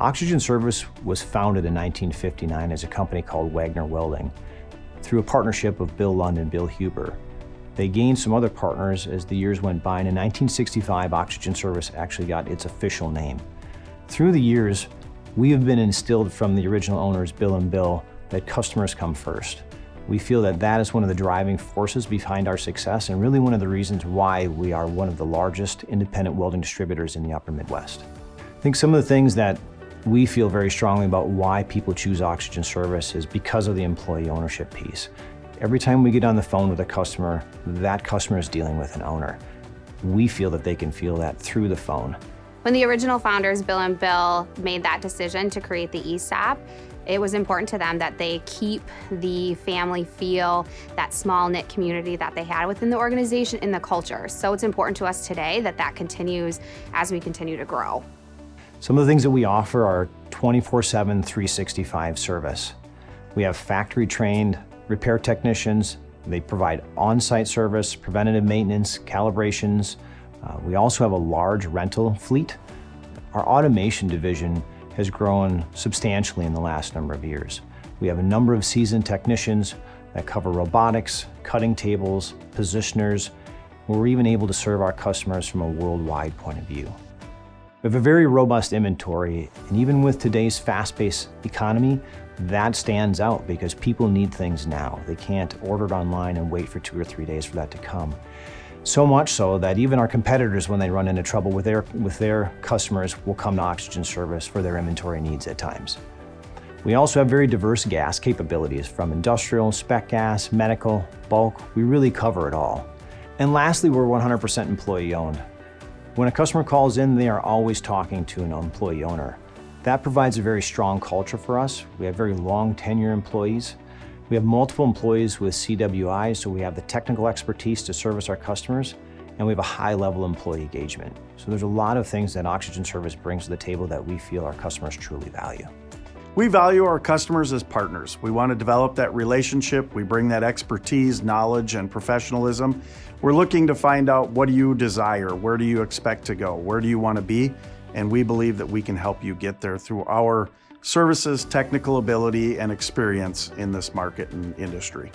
Oxygen Service was founded in 1959 as a company called Wagner Welding through a partnership of Bill Lund and Bill Huber. They gained some other partners as the years went by, and in 1965, Oxygen Service actually got its official name. Through the years, we have been instilled from the original owners, Bill and Bill, that customers come first. We feel that that is one of the driving forces behind our success and really one of the reasons why we are one of the largest independent welding distributors in the Upper Midwest. I think some of the things that we feel very strongly about why people choose Oxygen Service is because of the employee ownership piece. Every time we get on the phone with a customer, that customer is dealing with an owner. We feel that they can feel that through the phone. When the original founders, Bill and Bill, made that decision to create the ESAP, it was important to them that they keep the family feel, that small knit community that they had within the organization in the culture. So it's important to us today that that continues as we continue to grow. Some of the things that we offer are 24/7, 365 service. We have factory trained repair technicians. They provide on-site service, preventative maintenance, calibrations. We also have a large rental fleet. Our automation division has grown substantially in the last number of years. We have a number of seasoned technicians that cover robotics, cutting tables, positioners, where we're even able to serve our customers from a worldwide point of view. We have a very robust inventory, and even with today's fast-paced economy, that stands out because people need things now. They can't order it online and wait for 2 or 3 days for that to come. So much so that even our competitors, when they run into trouble with their customers, will come to Oxygen Service for their inventory needs at times. We also have very diverse gas capabilities, from industrial, spec gas, medical, bulk. We really cover it all. And lastly, we're 100% employee owned. When a customer calls in, they are always talking to an employee owner. That provides a very strong culture for us. We have very long tenure employees. We have multiple employees with CWI, so we have the technical expertise to service our customers, and we have a high level employee engagement. So there's a lot of things that Oxygen Service brings to the table that we feel our customers truly value. We value our customers as partners. We want to develop that relationship. We bring that expertise, knowledge, and professionalism. We're looking to find out, what do you desire? Where do you expect to go? Where do you want to be? And we believe that we can help you get there through our services, technical ability, and experience in this market and industry.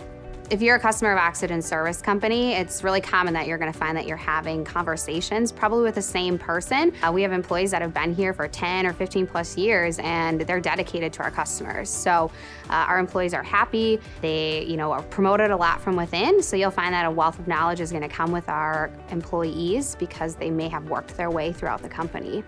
If you're a customer of Oxygen Service Company, it's really common that you're going to find that you're having conversations probably with the same person. We have employees that have been here for 10 or 15 plus years, and they're dedicated to our customers. So our employees are happy. They, are promoted a lot from within. So you'll find that a wealth of knowledge is going to come with our employees because they may have worked their way throughout the company.